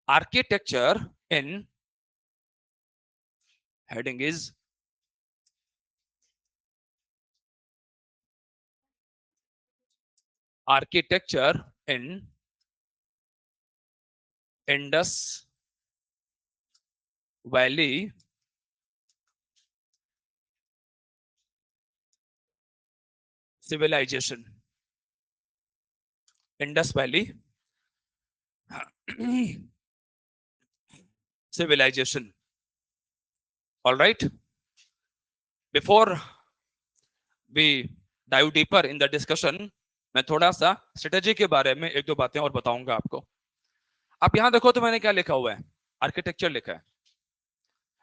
architecture in, heading is architecture in Indus Valley civilization. Indus Valley civilization. All right. Before we dive deeper in the discussion, मैं थोड़ा सा strategy के बारे में एक दो बातें और बताऊंगा आपको. आप यहां देखो तो मैंने क्या लिखा हुआ है, आर्किटेक्चर लिखा है.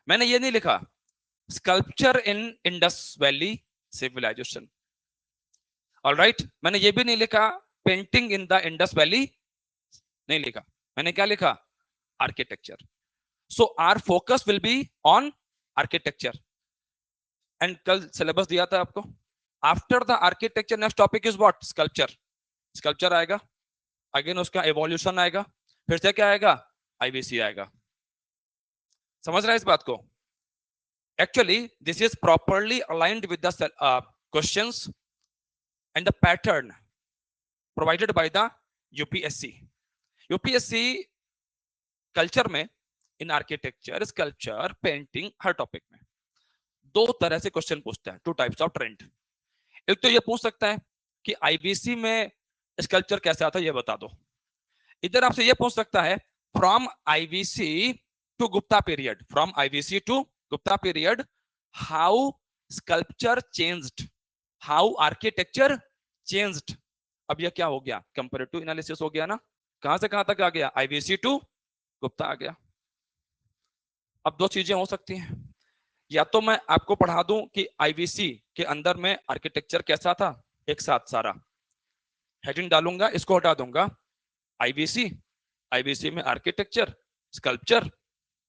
मैंने ये नहीं लिखा sculpture in Indus valley civilisation. Alright, मैंने ये भी नहीं लिखा painting in the Indus valley, नहीं लिखा. मैंने क्या लिखा, architecture. So our focus will be on architecture. And कल सिलेबस दिया था आपको, after the architecture next topic is what, sculpture. Sculpture आएगा, अगेन उसका एवोल्यूशन आएगा, फिर से क्या आएगा, आईवीसी आएगा. समझ रहे हैं इस बात को? Actually, this is properly aligned with the questions and the pattern provided by the UPSC. UPSC culture में इन आर्किटेक्चर, स्कल्पचर, पेंटिंग, हर टॉपिक में दो तरह से क्वेश्चन पूछता है, टू टाइप्स ऑफ ट्रेंड. एक तो ये पूछ सकता है कि आईबीसी में स्कल्पचर कैसे आता है ये बता दो. इधर आपसे ये पूछ सकता है from IVC to Gupta period, from IVC to Gupta period, how sculpture changed, how architecture changed. अब ये क्या हो गया, कंपैरेटिव एनालिसिस हो गया ना. कहां से कहां तक आ गया, आईवीसी टू गुप्ता आ गया. अब दो चीजें हो सकती हैं, या तो मैं आपको पढ़ा दूं कि आईवीसी के अंदर में आर्किटेक्चर कैसा था, एक साथ सारा हेडिंग डालूंगा, इसको हटा दूंगा, आईवीसी, आईवीसी में आर्किटेक्चर, स्कल्पचर,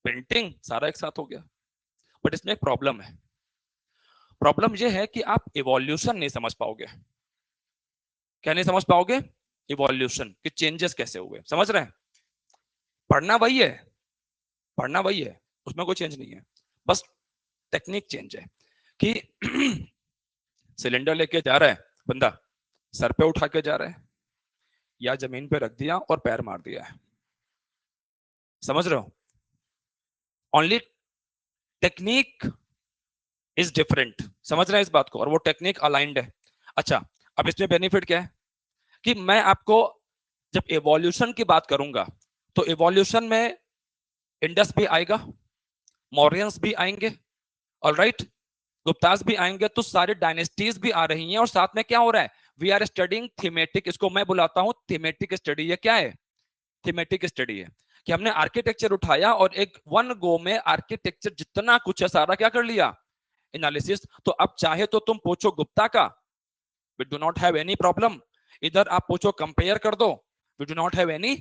पेंटिंग सारा एक साथ हो गया. बट इसमें एक प्रॉब्लम है. प्रॉब्लम यह है कि आप इवोल्यूशन नहीं समझ पाओगे. क्या नहीं समझ पाओगे, इवोल्यूशन कि चेंजेस कैसे हुए. समझ रहे हैं? पढ़ना वही है, पढ़ना वही है, उसमें कोई चेंज नहीं है, बस टेक्निक चेंज है. कि सिलेंडर लेके जा रहा है बंदा, सर पे उठा के जा रहा है या जमीन पे रख दिया और पैर मार दिया है. समझ रहे हो? Only technique is different. समझ रहे हैं इस बात को? और वो टेक्निक अलाइंड है. अच्छा, अब इसमें बेनिफिट क्या है कि मैं आपको जब इवोल्यूशन की बात करूंगा तो इवोल्यूशन में इंडस भी आएगा, मौर्यंस भी आएंगे, ऑलराइट, गुप्तास भी आएंगे, तो सारे डायनेस्टीज भी आ रही हैं. और साथ में क्या हो रहा है, वी आर स्टडिंग थीमेटिक, इसको मैं बुलाता हूं थीमेटिक स्टडी. ये क्या है, थीमेटिक स्टडी है कि हमने आर्किटेक्चर उठाया और एक वन गो में आर्किटेक्चर जितना कुछ है सारा क्या कर लिया, एनालिसिस. तो अब चाहे तो तुम पूछो गुप्ता का, we do not have any problem. इधर आप पूछो कंपेयर कर दो, we do not have any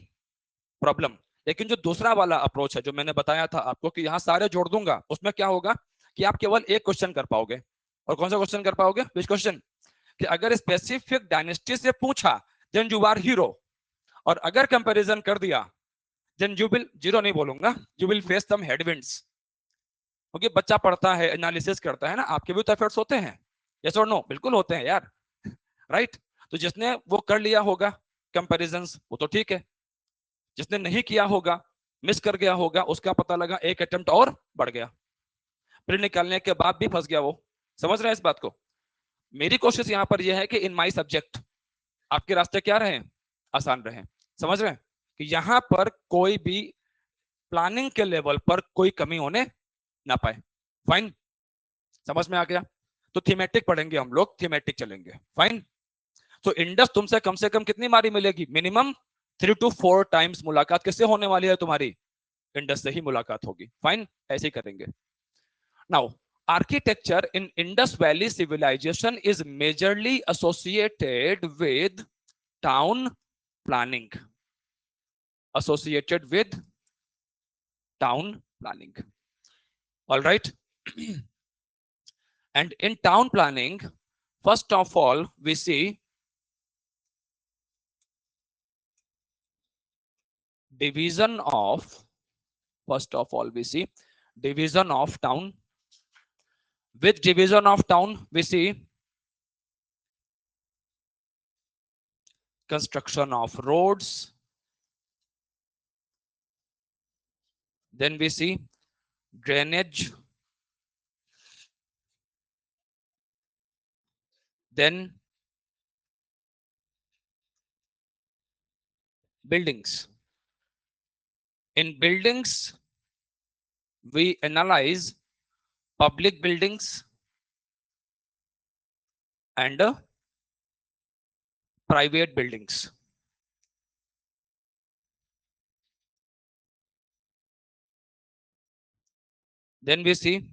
problem. लेकिन जो दूसरा वाला अप्रोच है जो मैंने बताया था आपको कि यहां सारे जोड़ दूंगा, उसमें क्या होगा कि आप केवल एक क्वेश्चन कर पाओगे. और कौन सा क्वेश्चन कर पाओगे, विच क्वेश्चन, कि अगर स्पेसिफिक डायनेस्टी से पूछा देन यू आर हीरो, और अगर कंपैरिजन कर दिया देन यू विल, जीरो नहीं बोलूंगा, you will face some headwinds. क्योंकि बच्चा पढ़ता है, एनालिसिस करता है ना, आपके भी तो एफर्ट्स होते हैं. यस और नो, बिल्कुल होते हैं यार, राइट. तो जिसने वो कर लिया होगा कंपैरिजंस वो तो ठीक है, जिसने नहीं किया होगा, मिस कर गया होगा, उसका पता लगा एक अटेम्प्ट और बढ़ गया, फिर निकालने के बाद भी फंस गया वो. समझ रहे हैं इस बात को? मेरी कोशिश यहां पर यह है कि इन माय सब्जेक्ट आपके रास्ते क्या रहे, आसान रहे. समझ रहे हैं कि यहां पर कोई भी प्लानिंग के लेवल पर कोई कमी होने ना पाए. फाइन, समझ में आ गया? तो थीमेटिक पढ़ेंगे हम लोग, थीमेटिक चलेंगे. फाइन. तो इंडस तुमसे कम से कम कितनी बारी मिलेगी, मिनिमम 3 to 4 टाइम्स मुलाकात किससे होने वाली है तुम्हारी, इंडस से ही मुलाकात होगी. फाइन, ऐसे ही करेंगे. Now architecture in Indus Valley civilization is majorly associated with town planning, associated with town planning. All right. And in town planning, first of all we see division of, first of all we see division of town. With division of town we see construction of roads, then we see drainage, then buildings. In buildings we analyze public buildings and private buildings. Then we see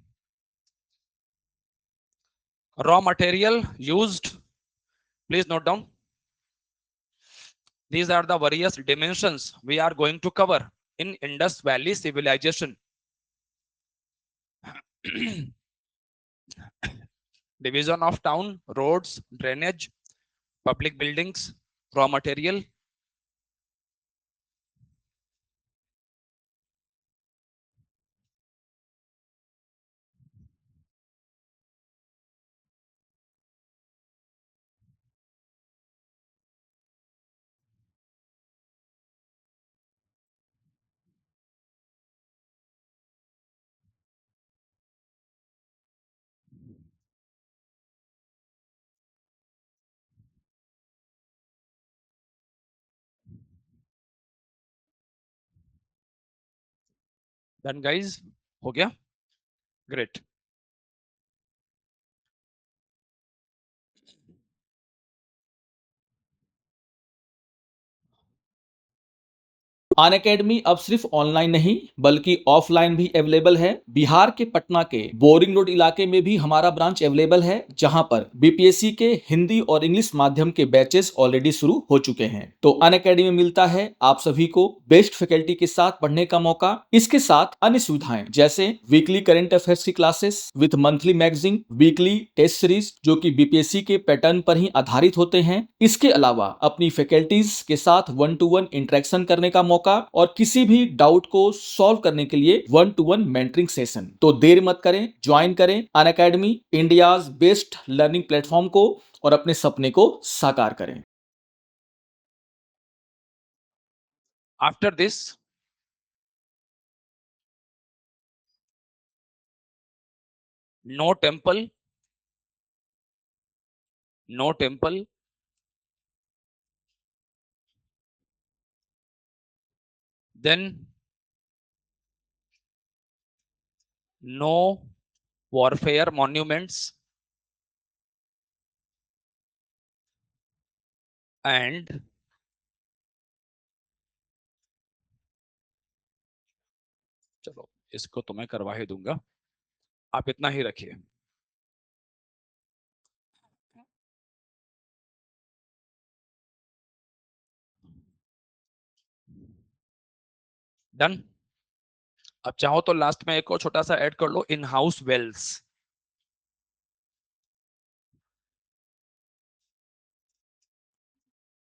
raw material used. Please note down. These are the various dimensions we are going to cover in Indus Valley civilization. Division of town, roads, drainage, public buildings, raw material. Done guys? हो गया? Great. Unacademy अब सिर्फ online नहीं बल्कि offline भी available है। बिहार के पटना के बोरिंग रोड इलाके में भी हमारा ब्रांच अवेलेबल है, जहां पर बीपीएससी के हिंदी और इंग्लिश माध्यम के बैचेस ऑलरेडी शुरू हो चुके हैं। तो अनअकैडमी में मिलता है आप सभी को बेस्ट फैकल्टी के साथ पढ़ने का मौका। इसके साथ अन्य सुविधाएं जैसे वीकली करंट अफेयर्स की classes with monthly magazine, weekly test series जो कि बीपीएससी के पैटर्न पर ही आधारित होते हैं। इसके अलावा अपनी फैकल्टीज के साथ 1-to-1 इंटरेक्शन करने का मौका और किसी भी डाउट को सॉल्व करने के लिए 1-to-1 मेंटरिंग सेशन। तो देर मत करें, ज्वाइन करें Unacademy, India's best learning platform को, और अपने सपने को साकार करें। After this, no temple, no temple, then no warfare monuments, and चलो इसको तो मैं करवा ही दूंगा, आप इतना ही रखिए। डन। अब चाहो तो लास्ट में एक और छोटा सा ऐड कर लो, इन हाउस वेल्स।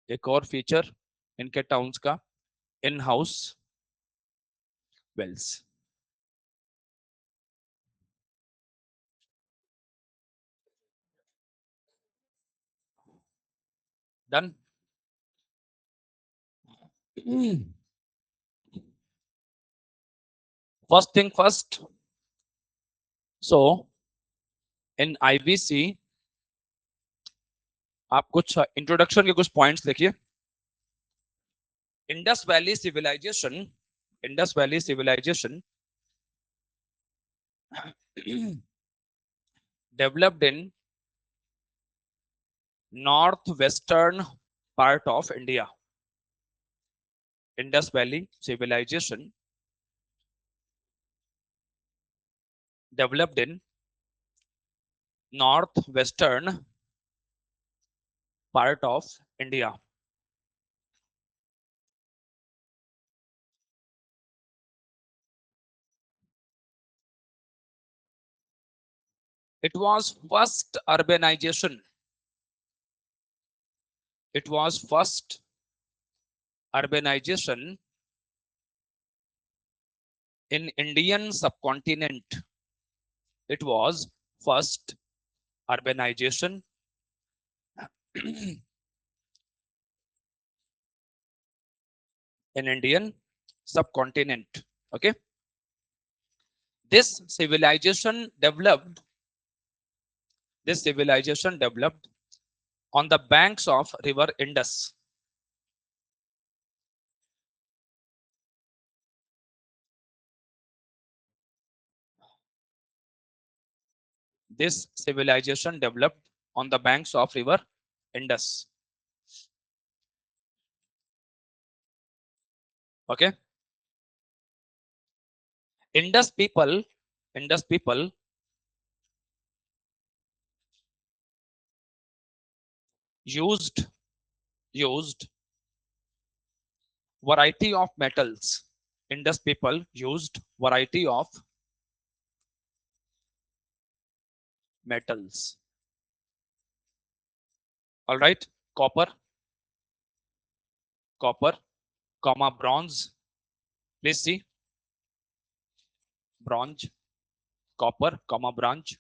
एक और फीचर इनके टाउन्स का, in house wells. Done. First thing first, so in IVC आप कुछ इंट्रोडक्शन के कुछ पॉइंट्स देखिए। Indus valley civilisation, Indus valley civilisation developed in northwestern part of India. Indus Valley civilization developed in northwestern part of India. It was first urbanization. It was first urbanization in Indian subcontinent it was first urbanization in Indian subcontinent. Okay, this civilization developed on the banks of river Indus. This civilization developed on the banks of river Indus. Okay, Indus people used variety of metals. Indus people used variety of metals. All right, copper, comma bronze. Please see, bronze, copper, comma bronze.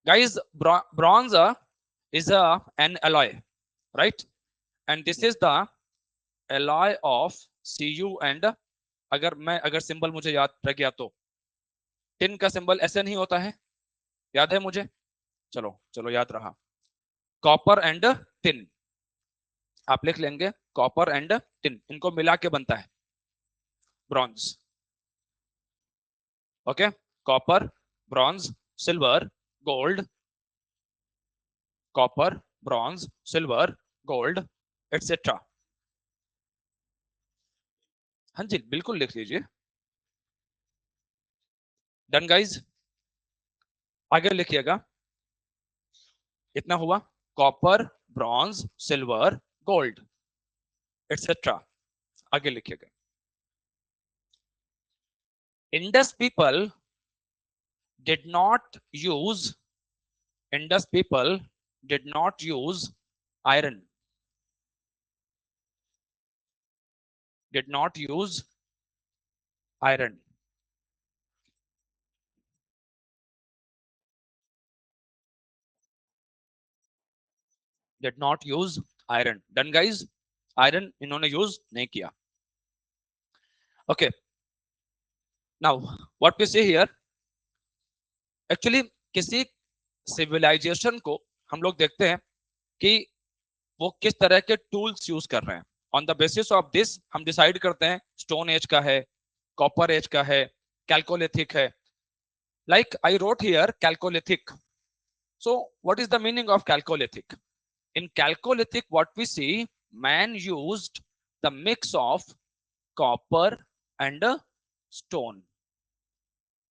Guys, bronze is an alloy, right? And this is the alloy of Cu and अगर symbol मुझे याद रह गया तो tin का symbol ऐसे नहीं होता है, याद है मुझे? चलो याद रहा, कॉपर एंड टिन, आप लिख लेंगे कॉपर एंड टिन, इनको मिला के बनता है bronze. Okay, copper, bronze, silver, gold, copper, bronze, silver, gold, etcetera. हाँ जी, बिल्कुल लिख लीजिए. डन गाइज, आगे लिखिएगा. इतना हुआ, copper, bronze, silver, gold, etcetera. आगे लिखिएगा. Indus people did not use iron. Did not use iron. Did not use iron. Done guys, iron इन्होंने यूज नहीं किया. Okay, now what we see here, actually किसी civilization को हम लोग देखते हैं कि वो किस तरह के टूल्स यूज कर रहे हैं. On the basis of this हम डिसाइड करते हैं स्टोन एज का है, कॉपर एज का है, कैल्कोलिथिक है. Like I wrote here chalcolithic. So what is the meaning of Chalcolithic? In Chalcolithic, what we see, man used the mix of copper and stone.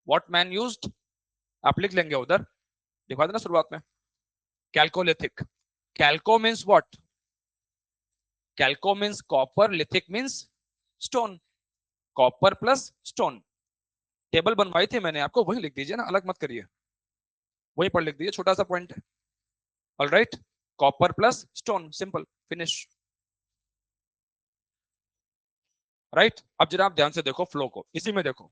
What man used? आप लिख लेंगे उधर, दिखा देना शुरुआत में. Chalcolithic. Chalco means what? Chalco means copper, lithic means stone. Copper plus stone. Table बनवाई थी मैंने आपको, वही लिख दीजिए ना, अलग मत करिए, वही पर लिख दीजिए, छोटा सा पॉइंट है. All right, copper plus stone, simple, finish. Right, अब जरा आप ध्यान से देखो फ्लो को, इसी में देखो.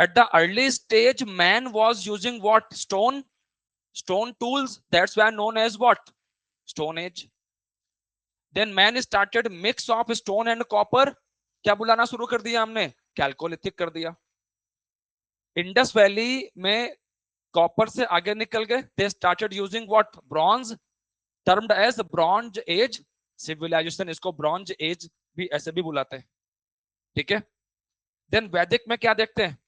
At the early stage man was using what? Stone tools, that's why known as what? Stone age. Then man started mix of stone and copper, क्या बुलाना शुरू कर दिया हमने? कैल्कोलिथिक कर दिया. इंडस वैली में कॉपर से आगे निकल गए, they started using what? Bronze, termed as bronze age civilisation. इसको ब्रॉन्ज एज भी ऐसे भी बुलाते हैं, ठीक है. देन वैदिक में क्या देखते हैं?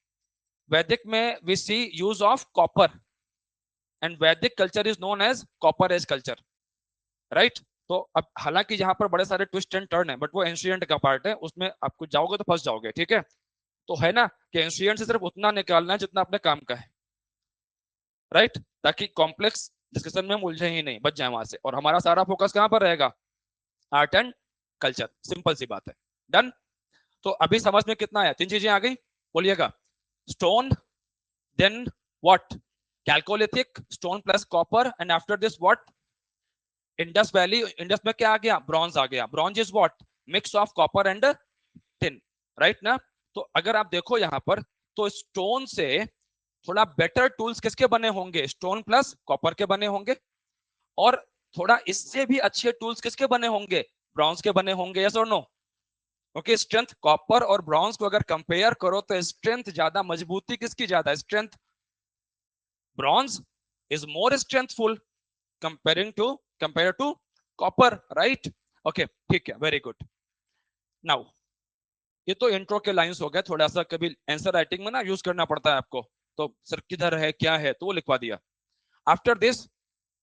वैदिक में we see use of copper and Vedic culture is known as copper age culture, right. तो अब हालांकि यहाँ पर बड़े सारे ट्विस्ट एंड टर्न है, बट वो एंशिएंट का पार्ट है, उसमें आपको जाओगे तो फंस जाओगे, ठीक है. तो है ना कि एंशिएंट से सिर्फ उतना निकालना है जितना अपने काम का है, राइट, ताकि कॉम्प्लेक्स डिस्कशन में हम उलझे ही नहीं, बच जाए वहां से. और हमारा सारा फोकस कहां पर रहेगा? Art and culture. सिंपल सी बात है. डन. तो अभी समझ में कितना आया? 3 चीजें आ गई, बोलिएगा. Stone, then what? Chalcolithic, stone plus copper, and after this what? Indus valley. Indus में क्या आ गया? ब्रॉन्ज आ गया. Bronze is what? Mix of copper and tin, right ना। तो अगर आप देखो यहाँ पर, तो स्टोन से थोड़ा बेटर टूल्स किसके बने होंगे, स्टोन प्लस कॉपर के बने होंगे, और थोड़ा इससे भी अच्छे टूल्स किसके बने होंगे, ब्रॉन्ज के बने होंगे, यस और नो। ओके, स्ट्रेंथ कॉपर और ब्रॉन्ज को अगर कंपेयर करो तो स्ट्रेंथ ज्यादा, मजबूती किसकी ज्यादा, strength bronze is more strengthful compare to copper, right. Okay ठीक है, वेरी गुड। नाउ ये तो इंट्रो के लाइंस हो गए, थोड़ा सा कभी आंसर राइटिंग में ना यूज करना पड़ता है आपको, तो सर किधर है क्या है तो वो लिखवा दिया। आफ्टर दिस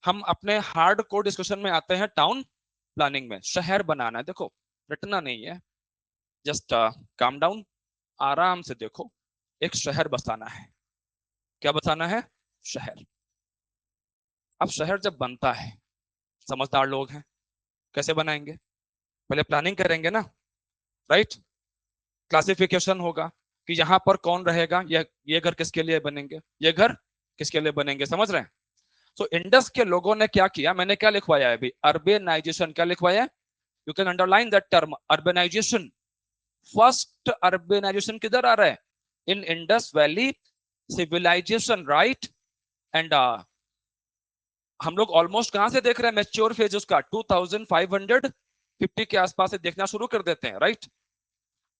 हम अपने हार्ड कोर डिस्कशन में आते हैं टाउन प्लानिंग में। शहर बनाना है, देखो रटना नहीं है, जस्ट काम डाउन, आराम से देखो। एक शहर बसाना है, क्या बसाना है, शहर। अब शहर जब बनता है, समझदार लोग हैं, कैसे बनाएंगे, पहले प्लानिंग करेंगे ना, राइट। क्लासिफिकेशन होगा कि यहाँ पर कौन रहेगा, ये घर किसके लिए बनेंगे, ये घर किसके लिए बनेंगे, समझ रहे हैं। सो इंडस के लोगों ने क्या किया, मैंने क्या लिखवाया है अभी, अर्बेनाइजेशन, क्या लिखवाया है, you can underline that term urbanisation. First urbanisation किधर आ रहा है, in Indus valley civilisation, right. And हम लोग ऑलमोस्ट कहां से देख रहे हैं, मैच्योर फेज उसका 2550 के आसपास से देखना शुरू कर देते हैं, राइट।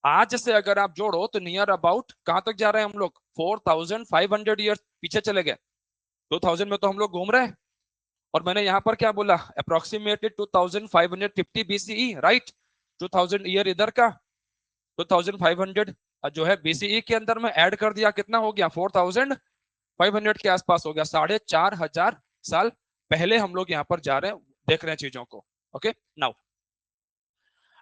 आज से अगर आप जोड़ो तो नियर अबाउट कहां तक जा रहे हैं हम लोग, 4500 ईयर पीछे चले गए। 2000 में तो हम लोग घूम रहे हैं, और मैंने यहां पर क्या बोला, अप्रोक्सीमेटली 2550 बीसीई, राइट। 2000 ईयर इधर का, 2500 जो है बीसीई के अंदर में ऐड कर दिया, कितना हो गया, 4500 के आसपास हो गया। 4500 साल पहले हम लोग यहाँ पर जा रहे हैं, देख रहे हैं चीजों को। Okay, now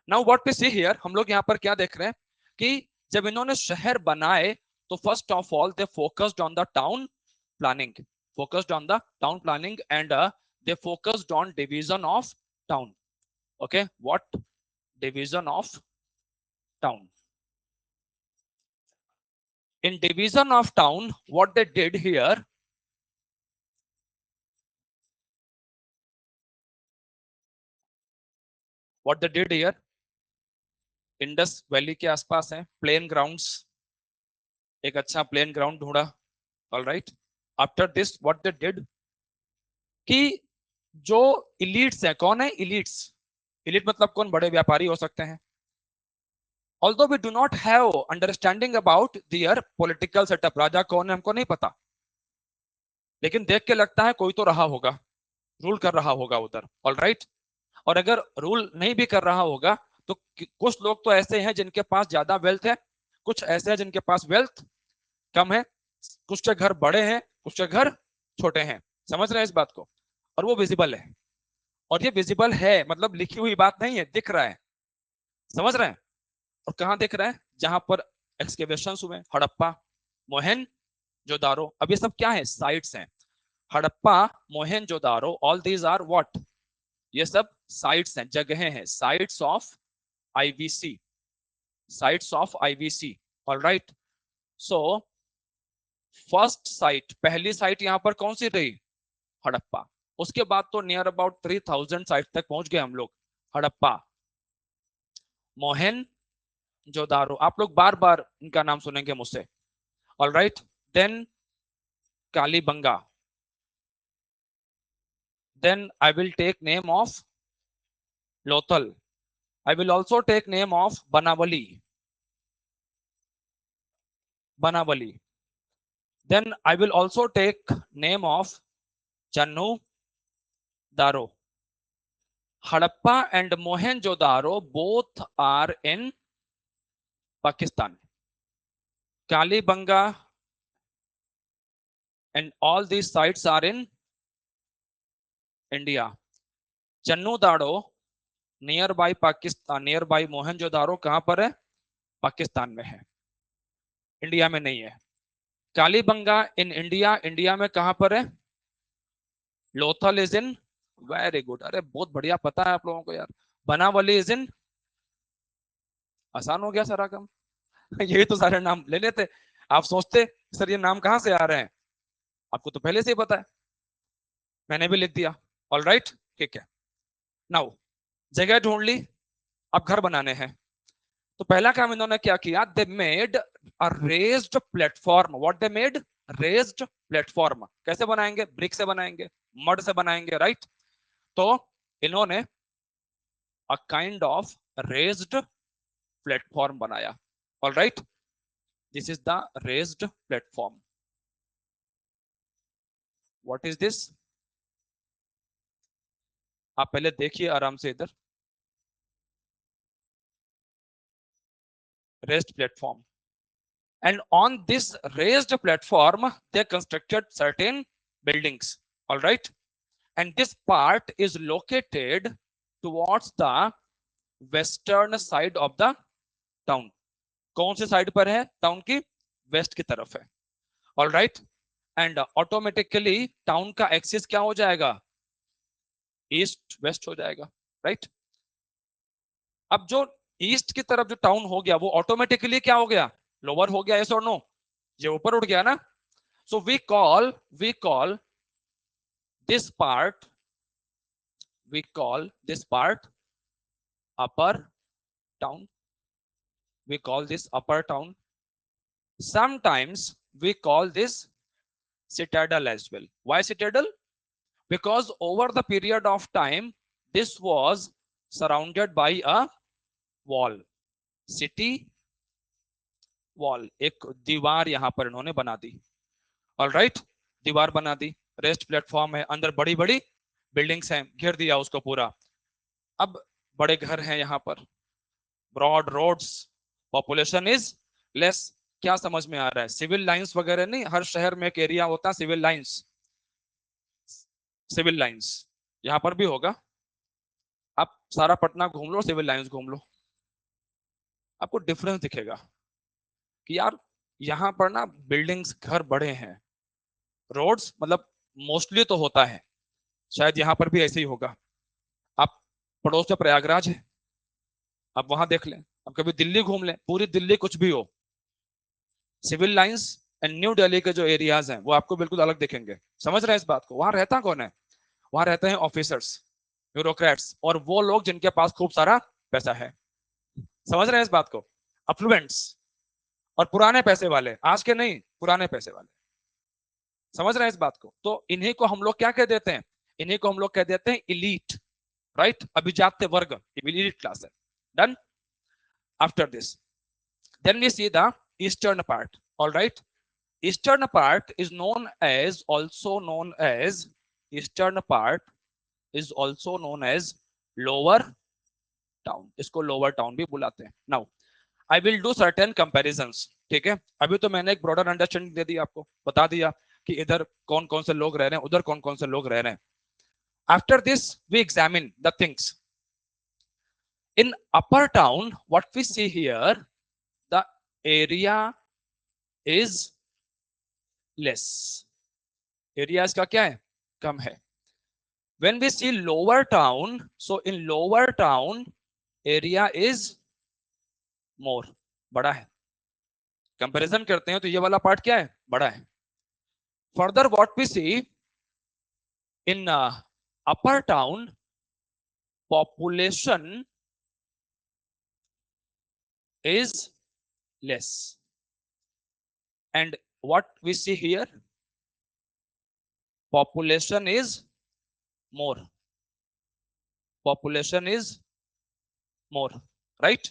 what we see here, हम लोग यहाँ पर क्या देख रहे हैं कि जब इन्होंने शहर बनाए तो first of all they focused on the town planning, and they focused on division of town. Okay, what division of town, in division of town what they did here, Indus valley के आसपास है plane grounds, एक अच्छा plane ground ढूंढा, alright. After this what they did, कि जो elites है, कौन है इलीट्स, इलीट मतलब कौन, बड़े व्यापारी हो सकते हैं। Although we do not have understanding about their political setup, राजा कौन है हमको नहीं पता, लेकिन देख के लगता है कोई तो रहा होगा, रूल कर रहा होगा उधर, ऑलराइट। और अगर रूल नहीं भी कर रहा होगा तो कुछ लोग तो ऐसे हैं जिनके पास ज्यादा वेल्थ है, कुछ ऐसे हैं जिनके पास वेल्थ कम है, कुछ के घर बड़े हैं, कुछ के घर छोटे हैं, समझ रहे हैं इस बात को। और वो विजिबल है, और ये विजिबल है मतलब लिखी हुई बात नहीं है, दिख रहा है, समझ रहे हैं। और कहाँ दिख रहा है, जहां पर एक्सकेवेशन हुए, हड़प्पा, मोहनजोदारो, अब ये सब क्या है, साइट्स हैं। Harappa, Mohenjodaro, all these are what, ये सब साइट्स हैं, जगहें हैं, sites of IVC, alright. So first site, पहली साइट यहां पर कौन सी रही, हड़प्पा। उसके बाद तो नियर अबाउट 3000 साइट तक पहुंच गए हम लोग, हड़प्पा, मोहनजोदारो, आप लोग बार बार इनका नाम सुनेंगे मुझसे, alright. Then Kalibanga, then I will take name of Lothal, I will also take name of Banavali, then I will also take name of Channu Daro. Harappa and Mohenjo-daro both are in Pakistan. Kalibanga and all these sites are in India. Channu Daro near by Pakistan, near by Mohenjodaro कहां पर है, पाकिस्तान में है, India में नहीं है। Kalibangan in India, India में कहां पर है, Lothal is in, very good, अरे बहुत बढ़िया पता है आप लोगों को यार। बनावली इज इन, आसान हो गया सारा काम यही तो सारे नाम ले लेते, आप सोचते सर ये नाम कहां से आ रहे हैं, आपको तो पहले से ही पता है, मैंने भी लिख दिया, ऑलराइट ठीक है। नाउ जगह ढूंढ ली, अब घर बनाने हैं, तो पहला काम इन्होंने क्या किया, दे made a raised platform. What they made, raised platform. कैसे बनाएंगे, ब्रिक से बनाएंगे, मड से बनाएंगे, राइट। तो इन्होंने a kind of raised platform बनाया। All right, this is the raised platform. What is this, आप पहले देखिए आराम से इधर, raised platform, and on this raised platform they constructed certain buildings. All right, and this part is located towards the western side of the town. कौन सी side पर है, town की वेस्ट की तरफ है। All right, and automatically town का axis क्या हो जाएगा, ईस्ट वेस्ट हो जाएगा, राइट। अब जो ईस्ट की तरफ जो टाउन हो गया वो ऑटोमेटिकली क्या हो गया, लोअर हो गया, यस और नो, ये ऊपर उठ गया ना। So we call this part, we call this part upper town, we call this upper town. Sometimes we call this citadel as well. Why citadel? Because over the period of time this was surrounded by a wall, city wall, एक दीवार यहां पर इन्होंने बना दी। All right, दीवार बना दी, rest platform है, अंदर बड़ी बड़ी बिल्डिंग्स हैं, घेर दिया उसको पूरा। अब बड़े घर हैं यहाँ पर, broad roads, population is less. क्या समझ में आ रहा है, सिविल लाइंस वगैरह नहीं, हर शहर में एक एरिया होता है सिविल लाइंस, सिविल लाइंस यहां पर भी होगा। आप सारा पटना घूम लो, सिविल लाइंस घूम लो, आपको डिफरेंस दिखेगा कि यार यहाँ पर ना बिल्डिंग्स, घर बड़े हैं, रोड्स मतलब मोस्टली तो होता है, शायद यहाँ पर भी ऐसे ही होगा। आप पड़ोस में प्रयागराज है, आप वहां देख लें, आप कभी दिल्ली घूम लें, पूरी दिल्ली कुछ भी हो, civil lines and new Delhi के जो एरियाज हैं वो आपको बिल्कुल अलग दिखेंगे। समझ रहे हैं इस बात को, वहां रहता कौन है, वहां रहते हैं ऑफिसर्स, ब्यूरोक्रेट्स, और वो लोग जिनके पास खूब सारा पैसा है। समझ रहे हैं इस बात को, अफ्लुएंट्स, और पुराने पैसे वाले, आज के नहीं, पुराने पैसे वाले। समझ रहे हैं इस बात को, तो इन्हीं को हम लोग क्या कह देते हैं, इन्हीं को हम लोग कह देते हैं इलीट, राइट, अभिजात्य वर्ग, इलीट क्लास है। Done. After this then we see the eastern part. All right, eastern part is known as, also known as, eastern part is also known as lower town, इसको lower town भी बुलाते हैं। now I will do certain comparisons, ठीक है। अभी तो मैंने एक broader understanding दे दी आपको, बता दिया कि इधर कौन कौन से लोग रह रहे हैं, उधर कौन कौन से लोग रह रहे हैं। after this we examine the things in upper town. what we see here, the area is less, area इसका क्या है, कम है। when we see lower town, so in lower town area is more, बड़ा है। कंपैरिजन करते हैं तो ये वाला पार्ट क्या है, बड़ा है। further what we see in upper town, population is less, and what we see here, population is more, population is more, right।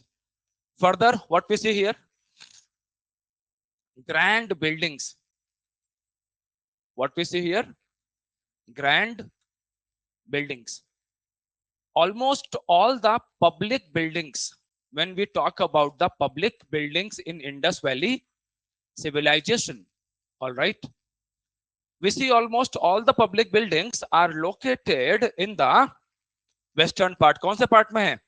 further what we see here, grand buildings, what we see here, grand buildings. Almost all the public buildings, when we talk about the public buildings in Indus Valley civilization, all right, we see almost all the public buildings are located in the western part. कौन से part में है,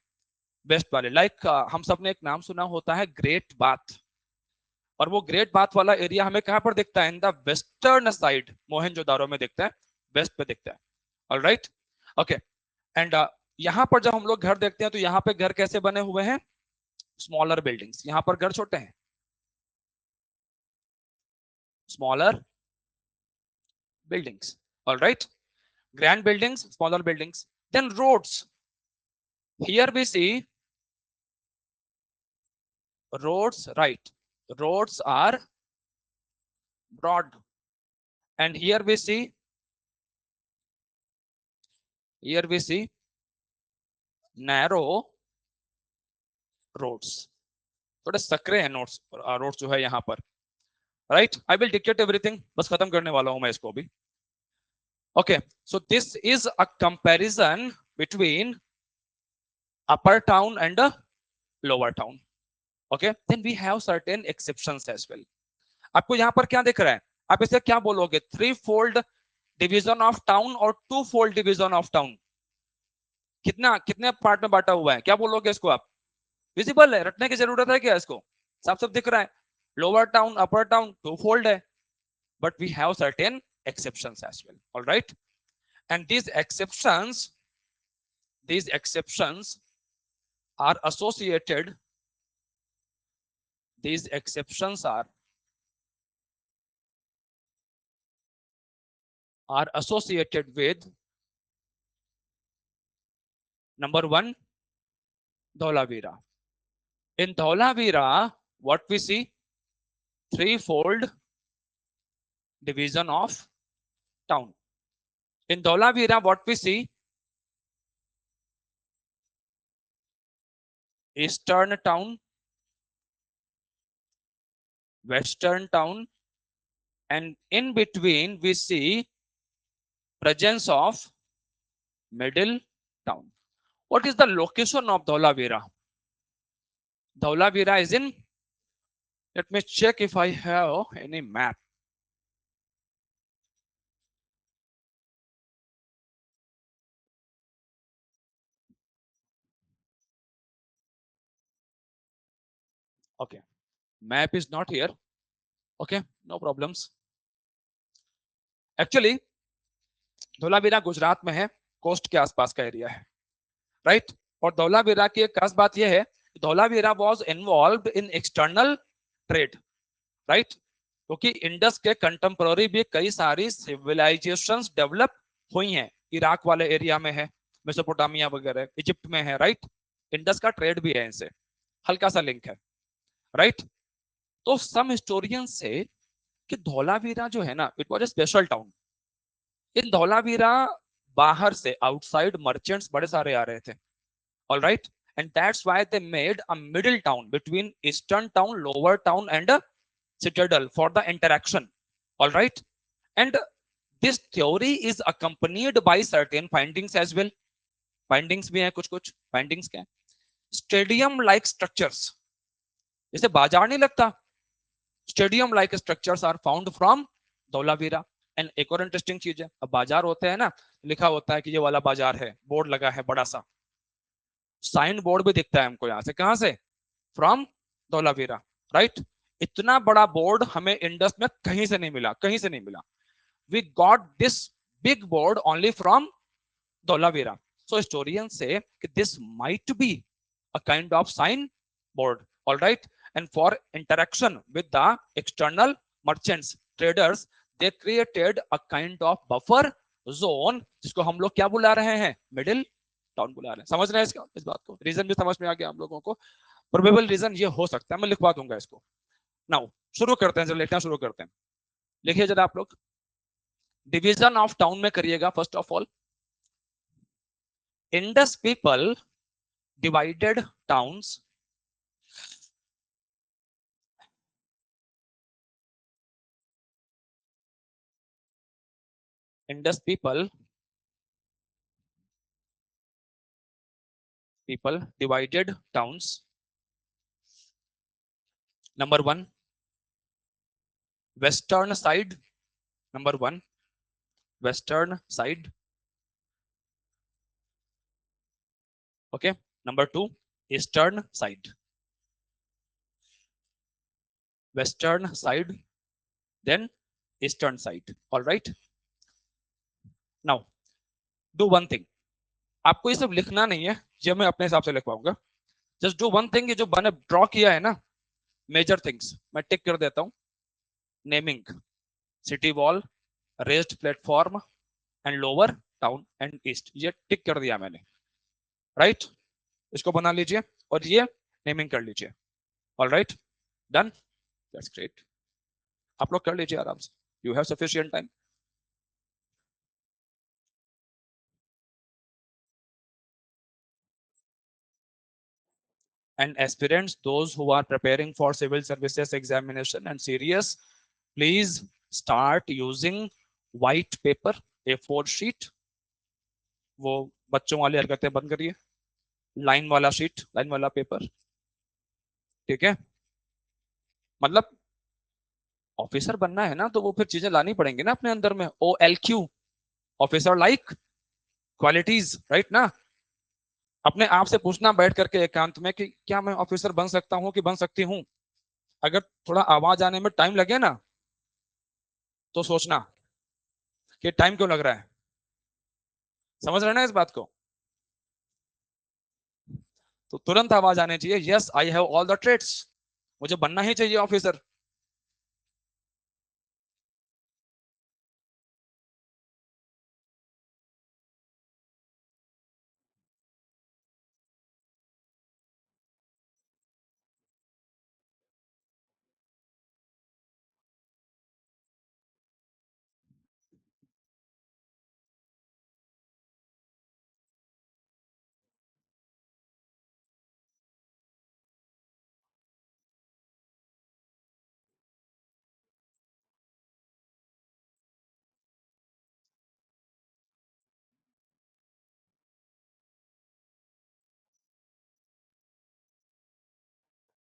waste वाले। Like हम सब ने एक नाम सुना होता है ग्रेट बाथ, और वो ग्रेट बाथ वाला एरिया हमें कहां पर दिखता है, in the western side, Mohenjodaro में दिखता है, वेस्ट पे दिखता है। All right, okay. एंड यहां पर जब हम लोग घर देखते हैं तो यहाँ पे घर कैसे बने हुए हैं, स्मॉलर बिल्डिंग्स, यहाँ पर घर छोटे हैं, smaller buildings, all right, grand buildings, smaller buildings. Then roads, here we see roads, right, roads are broad, and here we see narrow roads. थोड़े सकरे हैं नोट्स, रोड्स जो है यहाँ पर, right. I will dictate everything, बस खत्म करने वाला हूं मैं इसको भी. Okay, so this is a comparison between upper town and a lower town. Okay, then we have certain exceptions as well. आपको यहाँ पर क्या दिख रहा है, आप इसे क्या बोलोगे, three fold division of town और two fold division of town? कितना कितने पार्ट में बांटा हुआ है, क्या बोलोगे इसको आप? विजिबल है, रटने की जरूरत है क्या इसको? साफ साफ दिख रहा है. Lower town upper town two fold है, but we have certain exceptions as well. All right, and these exceptions are associated, these exceptions are associated with number 1, Dholavira. In Dholavira, what we see, threefold division of town. In Dholavira, what we see, eastern town, western town, and in between we see presence of middle town. What is the location of Dholavira? Dholavira is in, let me check if I have any map. Okay, map is not here. Okay, no problems. Actually, Dholavira Gujarat में है, coast के आसपास का area है, right. और धोलावीरा की एक खास बात यह है, Dholavira was involved in external trade, right. क्योंकि इंडस के कंटेम्पररी भी कई सारी सिविलाइजेशंस डेवलप हुई हैं. इराक वाले एरिया में है, मेसोपोटामिया वगैरह, इजिप्ट में है, राइट. इंडस का ट्रेड भी है, इनसे हल्का सा लिंक है, राइट. तो सम हिस्टोरियन से कि धोलावीरा जो है ना, it was a special town. In Dholavira बाहर से आउटसाइड मर्चेंट्स बड़े सारे आ रहे थे, all right. And that's why they made a middle town between eastern town, lower town and citadel for the interaction, all right. And this theory is accompanied by certain findings as well. findings भी हैं, कुछ findings क्या है, stadium like structures, जैसे बाजार नहीं लगता, stadium like structures are found from Dholavira. And एक और इंटरेस्टिंग चीज है, अब बाजार होते हैं ना, लिखा होता है कि ये वाला बाजार है, बोर्ड लगा है बड़ा सा, साइन बोर्ड भी दिखता है हमको यहाँ से, कहां से, फ्रॉम धौलावीरा, राइट. इतना बड़ा बोर्ड हमें इंडस में कहीं से नहीं मिला, कहीं से नहीं मिला. We got this big board only from Dholavira. So historian से कि this might be a kind of sign board, all right. And for interaction with the external merchants, traders, they created a kind of buffer zone, जिसको हम लोग क्या बुला रहे हैं, middle town बुला रहे हैं. समझ रहे हैं इसका, इस बात को, रीजन भी समझ में आ गया हम लोगों को. प्रोबेबल रीजन ये हो सकता है, मैं लिखवा दूंगा इसको. नाउ शुरू करते हैं, जब लिखना शुरू करते हैं, लिखिए जरा आप लोग. डिवीजन ऑफ टाउन में करिएगा. First of all, Indus people divided towns Indus people divided towns. Number 1, western side. Number 1, western side. Okay. Number 2, eastern side. Western side, then eastern side. All right. Now, do one thing. आपको ये सब लिखना नहीं है, ये मैं अपने हिसाब से लिखवाऊंगा. जस्ट डू वन थिंग, ये जो मैंने ड्रॉ किया है ना, मेजर थिंग्स मैं टिक कर देता हूं. Naming, city wall, raised platform and lower town and east, ये टिक कर दिया मैंने, राइट. इसको बना लीजिए और ये नेमिंग कर लीजिए. All right, done, that's great. आप लोग कर लीजिए आराम से, you have sufficient time. And aspirants, those who are preparing for civil services examination and serious, please start using white paper, A4 sheet। वो बच्चों वाली हरकतें बंद करिए, लाइन वाला शीट, लाइन वाला पेपर, ठीक है। मतलब ऑफिसर बनना है ना, तो वो फिर चीजें लानी पड़ेंगी ना अपने अंदर में, OLQ, officer like qualities, right ना। अपने आप से पूछना बैठ करके एकांत में कि क्या मैं ऑफिसर बन सकता हूँ कि बन सकती हूँ। अगर थोड़ा आवाज आने में टाइम लगे ना, तो सोचना कि टाइम क्यों लग रहा है। समझ रहे हैं ना इस बात को। तो तुरंत आवाज आनी चाहिए, yes I have all the trades, मुझे बनना ही चाहिए officer.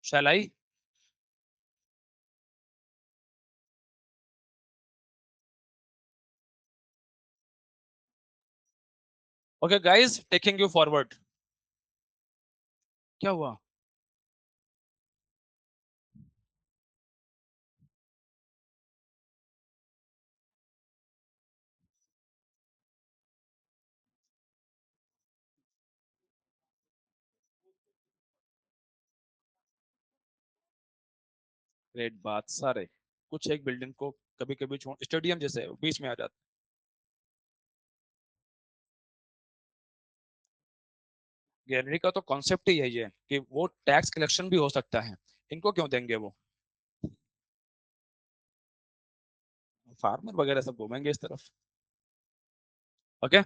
Shall I. Okay guys, taking you forward. क्या हुआ? ग्रेट बात, सारे कुछ एक बिल्डिंग को कभी कभी छोड़, स्टेडियम जैसे बीच में आ जाता। गैलरी का तो कॉन्सेप्ट ही यही है कि वो टैक्स कलेक्शन भी हो सकता है, इनको क्यों देंगे वो। फार्मर वगैरह सब घूमेंगे इस तरफ। ओके,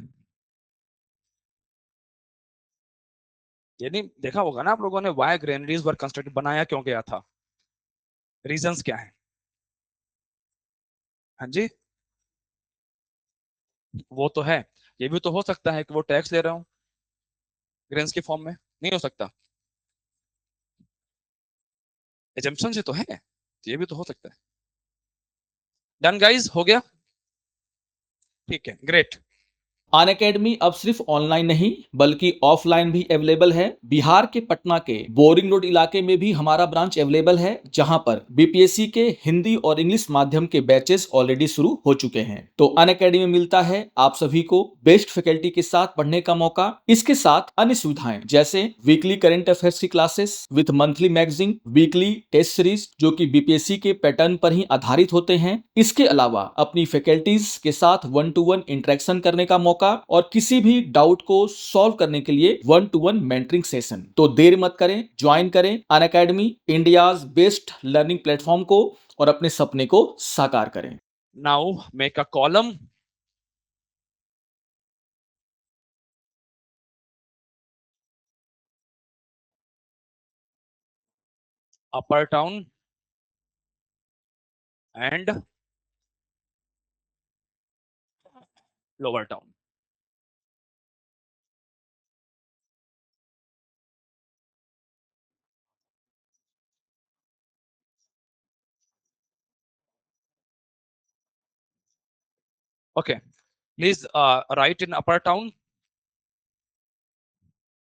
ये नहीं देखा होगा ना आप लोगों ने, वाई ग्रेनरीज वर कंस्ट्रक्टेड, बनाया क्यों गया था, रीजंस क्या है। हाँ जी, वो तो है। ये भी तो हो सकता है कि वो टैक्स ले रहा हूँ ग्रेन्स की फॉर्म में, नहीं हो सकता। एजम्पशन से तो है, तो ये भी तो हो सकता है। डन गाइस, हो गया, ठीक है, ग्रेट। अन अकेडमी अब सिर्फ ऑनलाइन नहीं बल्कि ऑफलाइन भी अवेलेबल है। बिहार के पटना के बोरिंग रोड इलाके में भी हमारा ब्रांच अवेलेबल है, जहां पर बीपीएससी के हिंदी और इंग्लिश माध्यम के बैचेस ऑलरेडी शुरू हो चुके हैं। तो अन अकेडमी में मिलता है आप सभी को बेस्ट फैकल्टी के साथ पढ़ने का मौका, इसके साथ अन्य सुविधाएं जैसे वीकली करंट अफेयर्स की classes with monthly magazine, weekly test series जो कि बीपीएससी के पैटर्न पर ही आधारित होते हैं। इसके अलावा अपनी फैकल्टीज के साथ 1-to-1 इंटरेक्शन करने का मौका और किसी भी डाउट को सॉल्व करने के लिए 1-to-1 मेंटरिंग सेशन। तो देर मत करें, ज्वाइन करें Unacademy, India's best learning platform को, और अपने सपने को साकार करें। Now make a column, upper town and lower town. Okay, please write in upper town,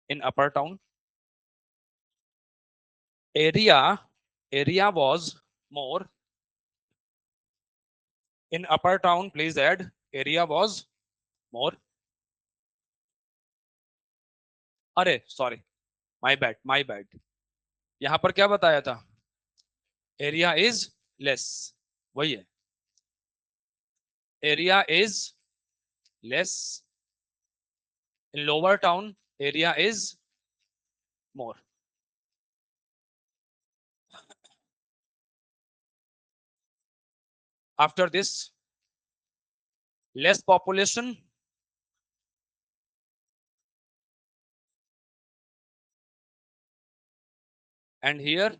in upper town area was more, in upper town please add area was more। अरे sorry, my bad, यहां पर क्या बताया था, area is less, वही है, area is less, in lower town area is more. after this, less population, and here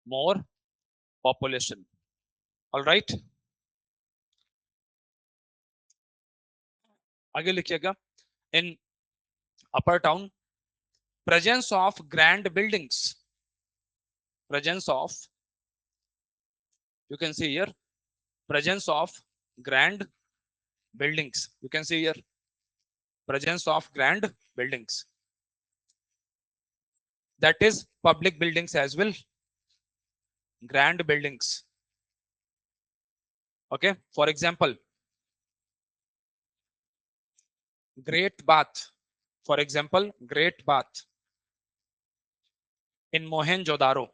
more population. All right, आगे लिखिएगा. In upper town, presence of grand buildings, presence of, you can see here, presence of grand buildings, you can see here, presence of grand buildings, that is public buildings as well, grand buildings. Okay, for example, Great Bath, for example, Great Bath in Mohenjo-daro,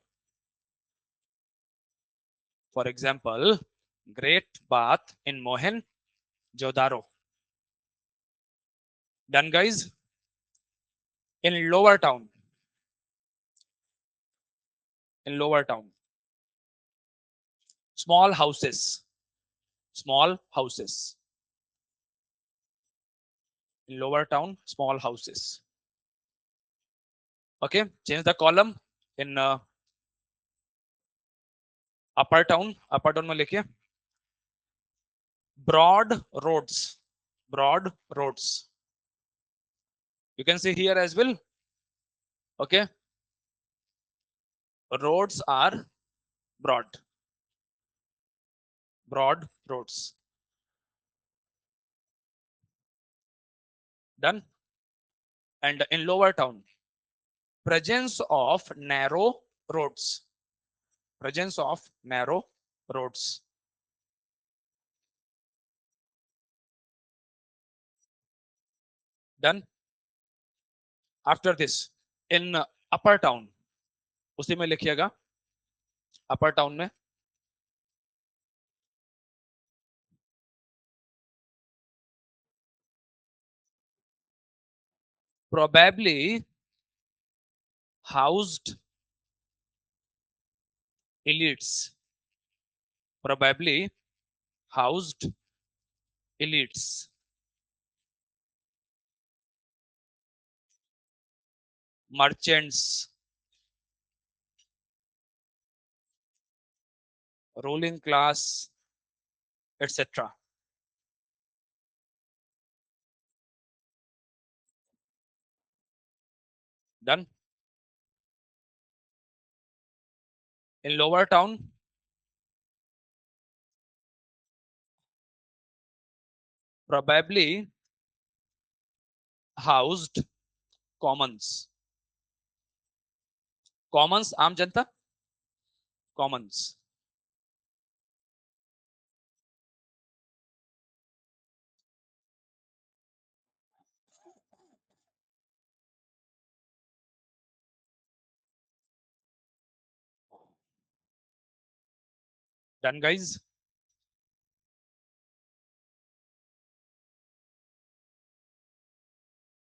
for example, Great Bath in Mohenjo-daro. Done, guys? In lower town, in lower town, small houses, small houses, in lower town, small houses. Okay, change the column. In upper town में लिखिए broad roads, broad roads, you can see here as well. Okay, roads are broad, broad roads. Done. And in lower town, presence of narrow roads, presence of narrow roads. Done. After this, in upper town, उसी में लिखिएगा upper town में probably housed elites, probably housed elites, merchants, ruling class, etc. Done. In lower town, probably housed commons, commons आम जनता, commons. Done, guys?